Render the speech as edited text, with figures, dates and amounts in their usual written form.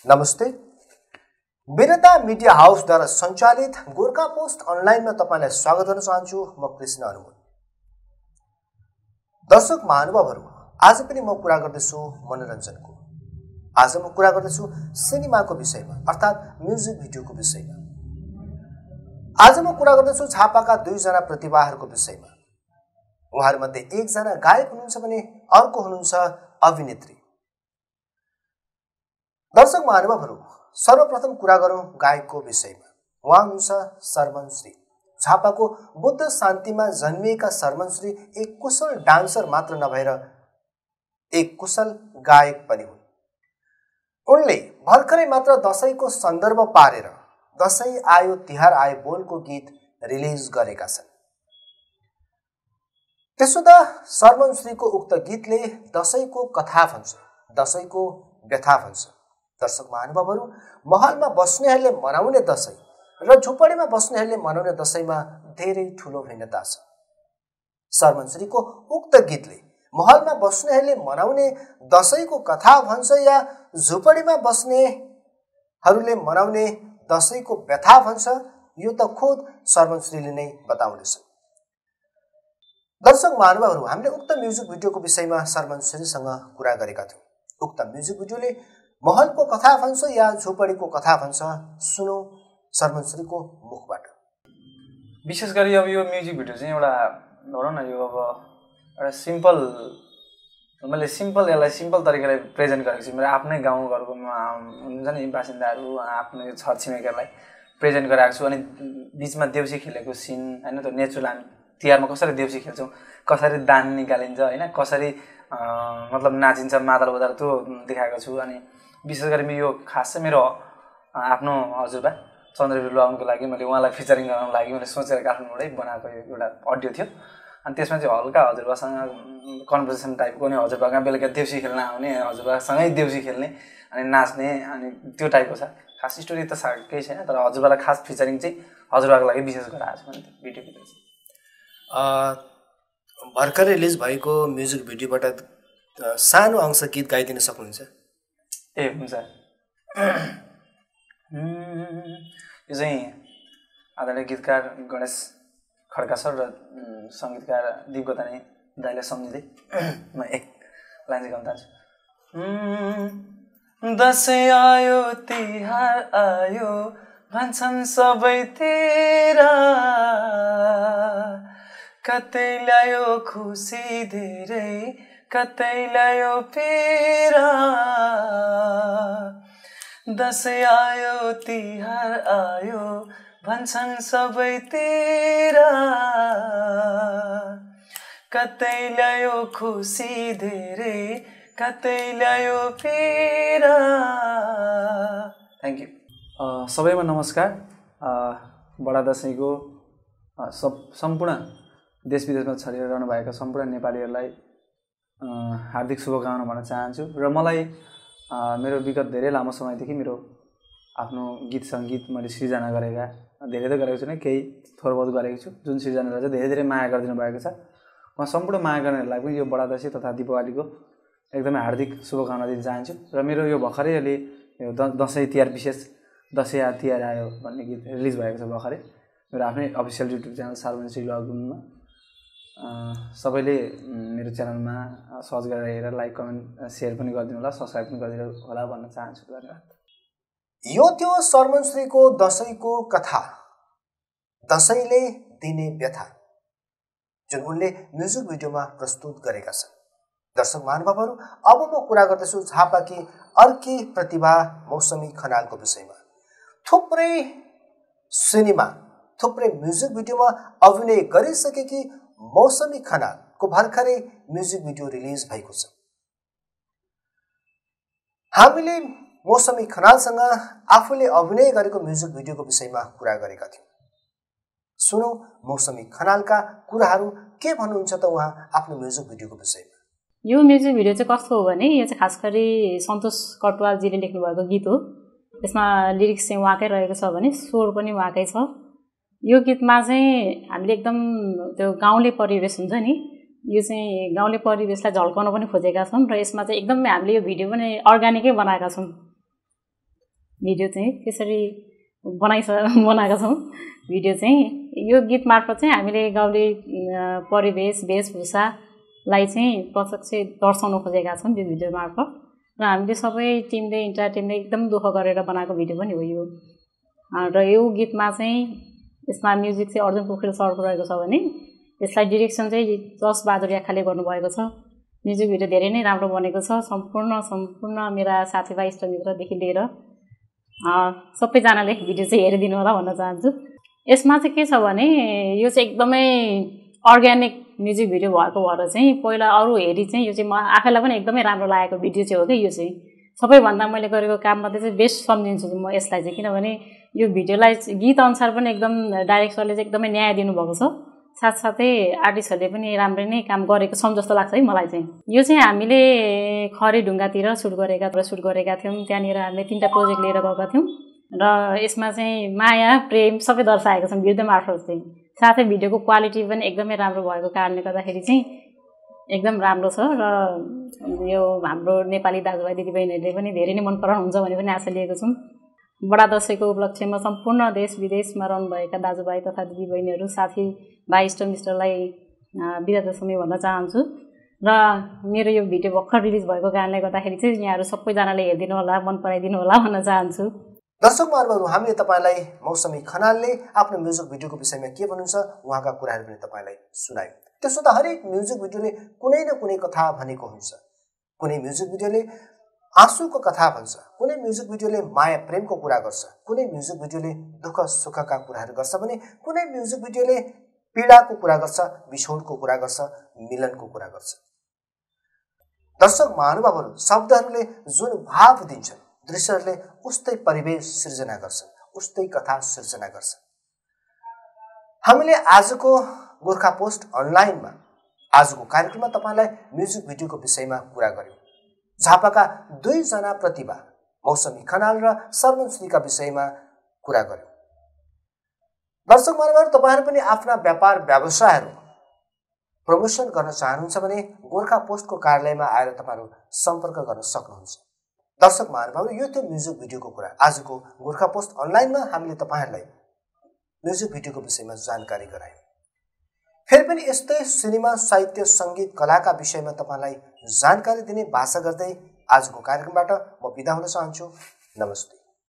नमस्ते। वीरता मिडिया हाउसद्वारा सञ्चालित गोर्खा पोस्ट अनलाइनमा तपाईलाई स्वागत गर्न चाहन्छु। म कृष्ण अनुमोल। दर्शक महानुभावहरू, आज पनि म कुरा गर्दैछु मनोरञ्जनको। आज म कुरा गर्दैछु सिनेमाको विषयमा, अर्थात् म्युजिक भिडियोको विषयमा। आज म कुरा गर्दैछु झापाका दुईजना प्रतिभाहरूको विषयमा। उहाँहरूमध्ये एकजना गायक हुनुहुन्छ भने अर्को हुनुहुन्छ अभिनेत्री। दर्शक महानुभावहरू, सर्वप्रथम कुरा गरौँ गायकको विषयमा। उहाँ हुनुहुन्छ सरमन श्री। झापाको बुद्ध शान्तिमा जन्मिएका सरमन श्री एक कुशल डान्सर मात्र नभएर एक कुशल गायक पनि हुन्। उनले भर्खरै मात्र दशैंको सन्दर्भ पारेर दशैं आयो तिहार आयो बोलको गीत रिलिज गरेका छन्। त्यसो त सरमन श्रीको उक्त गीतले दशैंको कथा भन्छ, दशैंको व्यथा भन्छ। दर्शक महानुभावहरू, महलमा बस्नेहरूले मनाउने दशैं र झुपडीमा बस्नेहरूले मनाउने दशैंमा धेरै ठूलो भिन्नता छ। सरमन श्रीको उक्त गीतले महलमा बस्नेहरूले मनाउने दशैंको कथा भन्छ या झुपडीमा बस्नेहरूले मनाउने दशैंको व्यथा भन्छ, यो त खुद सरमन श्रीले नै बताउनेछन्। दर्शक महानुभावहरू, हामीले उक्त म्युजिक भिडियोको विषयमा सरमन श्रीसँग कुरा गरेका थियौँ। उक्त म्युजिक भिडियोले महलको कथा भन्छ या झुपडीको कथा भन्छ, सुनौ सरमन श्रीको मुखबाट। विशेष गरी अब यो म्युजिक भिडियो चाहिँ एउटा भनौँ न, यो अब एउटा सिम्पल, मैले यसलाई सिम्पल तरिकाले प्रेजेन्ट गरेको छु। मेरो आफ्नै गाउँघरको हुन्छ नि बासिन्दाहरू, आफ्नै छरछिमेकीहरूलाई प्रेजेन्ट गराएको छु। अनि बिचमा देउसी खेलेको सिन होइन, त्यो नेचुरल हामी तिहारमा कसरी देउसी खेल्छौँ, कसरी दान निकालिन्छ होइन, कसरी मतलब नाचिन्छ मादल बजाएर, त्यो देखाएको छु। अनि विशेष गरी यो खास चाहिँ मेरो आफ्नो हजुरबा चन्द्रवीर आउनुको लागि मैले उहाँलाई फिचरिङ गर्नको लागि मैले सोचेर काठमाडौँबाटै बनाएको एउटा अडियो थियो। अनि त्यसमा चाहिँ हल्का हजुरबासँग कन्भर्सेसन टाइपको, नि हजुरबासँग बेलुका देउसी खेल्न आउने, हजुरबासँगै देउसी खेल्ने अनि नाच्ने, अनि त्यो टाइपको छ। खास स्टोरी त केही छैन, तर हजुरबालाई खास फिचरिङ चाहिँ हजुरबाको लागि विशेष गराएको छु मैले भिडियो भिडियो चाहिँ। भर्खरै रिलिज भएको म्युजिक भिडियोबाट सानो अंश गीत गाइदिन सक्नुहुन्छ? ए हुन्छ। यो चाहिँ आदरणीय गीतकार गणेश खड्का सर र सङ्गीतकार दिप गोतानी दाइलाई सम्झिँदै म एक लाइन चाहिँ गाउन चाहन्छु। दशैं आयो तिहार आयो भन्छन् सबैतिर, कतै ल्यायो खुसी धेरै कतै ल्यायो पीरा। दशैं आयो तिहार आयो भन्छन् सबैतिर, कतै ल्यायो खुसी धेरै कतै ल्यायो पीरा। Thank you. सबैमा नमस्कार। बडा दशैंको सम्पूर्ण देश विदेशमा छरिएर भएका सम्पूर्ण नेपालीहरूलाई हार्दिक शुभकामना भन्न चाहन्छु। र मलाई मेरो विगत धेरै लामो समयदेखि मेरो आफ्नो गीत सङ्गीत मैले सृजना गरेका, धेरै त गरेको छु नै, केही थोर बहुत गरेको छु, जुन सृजनालाई चाहिँ धेरै धेरै माया गरिदिनु भएको छ। म सम्पूर्ण माया गर्नेहरूलाई पनि यो बडा दशैं तथा दिपावलीको एकदमै हार्दिक शुभकामना दिन चाहन्छु। र मेरो यो भर्खरै अहिले यो दशैं तिहार, विशेष दशैं आ तिहार आयो भन्ने गीत रिलिज भएको छ भर्खरै मेरो आफ्नै official YouTube channel sermon Shri लुङमा। सबैले मेरो च्यानलमा सर्च गरेर हेरेर लाइक कमेन्ट सेयर पनि गरिदिनु होला, सब्सक्राइब पनि गरिदिनु होला भन्न चाहन्छु। धन्यवाद। यो थियो सरमन श्रीको दशैंको कथा, दशैंले दिने व्यथा, जुन उनले म्युजिक भिडियोमा प्रस्तुत गरेका छन्। दर्शक महानुभावहरू, अब म कुरा गर्दैछु झापाकी अर्की प्रतिभा मौसमी खनालको विषयमा। थुप्रै सिनेमा, थुप्रै म्युजिक भिडियोमा अभिनय गरिसकेकी मौसमी खनालको भर्खरै म्युजिक भिडियो रिलिज भएको छ। हामीले मौसमी खनालसँग आफूले अभिनय गरेको म्युजिक भिडियोको विषयमा कुरा गरेका थियौँ। सुनौ मौसमी खनालका कुराहरू के भन्नुहुन्छ त उहाँ आफ्नो म्युजिक भिडियोको विषयमा। यो म्युजिक भिडियो चाहिँ कस्तो हो भने, यो चाहिँ खास गरी सन्तोष कटुवालजीले लेख्नु भएको गीत हो। यसमा लिरिक्स चाहिँ उहाँकै रहेको छ भने स्वर पनि उहाँकै छ। यो गीतमा चाहिँ हामीले एकदम त्यो गाउँले परिवेश हुन्छ नि, यो चाहिँ गाउँले परिवेशलाई झल्काउन पनि खोजेका छौँ र यसमा चाहिँ एकदमै हामीले यो भिडियो पनि अर्गानिकै बनाएका छौँ। भिडियो चाहिँ त्यसरी बनाएको छौँ। भिडियो चाहिँ यो गीत मार्फत चाहिँ हामीले गाउँले परिवेश वेशभूषालाई चाहिँ प्रत्यक्ष दर्शाउन खोजेका छौँ यो भिडियो मार्फत। र हामीले सबै टिमले इन्टायर टिमले एकदम दुःख गरेर बनाएको भिडियो पनि हो यो। र यो गीतमा चाहिँ यसमा म्युजिक चाहिँ अर्जुन पोखरेल सरको रहेको छ भने यसलाई डिरेक्सन चाहिँ जस बहादुर याखाले गर्नुभएको छ। म्युजिक भिडियो धेरै नै राम्रो बनेको छ। सम्पूर्ण मेरा साथीभाइ इष्टमित्रदेखि लिएर सबैजनाले भिडियो चाहिँ हेरिदिनु होला भन्न चाहन्छु। यसमा चाहिँ के छ भने यो चाहिँ एकदमै अर्ग्यानिक म्युजिक भिडियो भएको भएर चाहिँ पहिला अरू हेरी चाहिँ यो चाहिँ म आफैलाई पनि एकदमै राम्रो लागेको भिडियो चाहिँ हो कि यो चाहिँ सबैभन्दा मैले गरेको काममध्ये चाहिँ बेस्ट सम्झिन्छु म यसलाई चाहिँ। किनभने यो भिडियोलाई गीत अनुसार पनि एकदम डाइरेक्टरले चाहिँ एकदमै न्याय दिनुभएको छ। साथसाथै आर्टिस्टहरूले पनि राम्रै नै काम गरेको छौँ जस्तो लाग्छ है मलाई चाहिँ। यो चाहिँ हामीले खरीढुङ्गातिर सुट गरेका थियौँ। त्यहाँनिर हामीले 3टा प्रोजेक्ट लिएर गएका थियौँ र यसमा चाहिँ माया प्रेम सबै दर्शाएको छौँ भिडियो मार्फत चाहिँ। साथै भिडियोको क्वालिटी पनि एकदमै राम्रो भएको कारणले गर्दाखेरि चाहिँ एकदम राम्रो छ। र यो हाम्रो नेपाली दाजुभाइ दिदीबहिनीहरूले पनि धेरै नै मन पराउनुहुन्छ भन्ने पनि आशा लिएको छौँ। बडा दशैंको उपलक्ष्यमा सम्पूर्ण देश विदेशमा रहनुभएका दाजुभाइ तथा दिदीबहिनीहरू साथीभाइ इष्टमित्रलाई बिदा दशमी भन्न चाहन्छु। र मेरो यो भिडियो भर्खर रिलिज भएको कारणले गर्दाखेरि चाहिँ यहाँहरू सबैजनाले हेरिदिनु होला, मन पराइदिनु होला भन्न चाहन्छु। दर्शक महानुभावहरू, हामीले तपाईँलाई मौसमी खनालले आफ्नो म्युजिक भिडियोको विषयमा के भन्नुहुन्छ उहाँका कुराहरू पनि तपाईँलाई सुनायो। त्यसो त हरेक म्युजिक भिडियोले कुनै न कुनै कथा भनेको हुन्छ। कुनै म्युजिक भिडियोले आँसुको कथा भन्छ, कुनै म्युजिक भिडियोले माया प्रेमको कुरा गर्छ, कुनै म्युजिक भिडियोले दुःख सुखका कुराहरू गर्छ भने कुनै म्युजिक भिडियोले पीडाको कुरा गर्छ, बिछोडको कुरा गर्छ, मिलनको कुरा गर्छ। दर्शक महानुभावहरू, शब्दहरूले जुन भाव दिन्छन्, दृश्यहरूले उस्तै परिवेश सृजना गर्छन्, उस्तै कथा सृजना गर्छन्। हामीले आजको गोर्खा पोस्ट अनलाइनमा आजको कार्यक्रममा तपाईँलाई म्युजिक भिडियोको विषयमा कुरा गर्यौँ। झापाका 2 जना प्रतिभा मौसमी खनाल र सरमन श्रीका विषयमा कुरा गर्यौँ। दर्शक महानुभावहरू, तपाईँहरू पनि आफ्ना व्यापार व्यवसायहरू प्रमोसन गर्न चाहनुहुन्छ भने गोर्खा पोस्टको कार्यालयमा आएर तपाईँहरू सम्पर्क गर्न सक्नुहुन्छ। दर्शक महानुभावहरू, यो थियो म्युजिक भिडियोको कुरा। आजको गोर्खा पोस्ट अनलाइनमा हामीले तपाईँहरूलाई म्युजिक भिडियोको विषयमा जानकारी गरायौँ। फेरि पनि यस्तै सिनेमा, साहित्य, सङ्गीत, कलाका विषयमा तपाईँलाई जानकारी दिने भाषा गर्दै आजको कार्यक्रमबाट म बिदा हुन चाहन्छु। नमस्ते।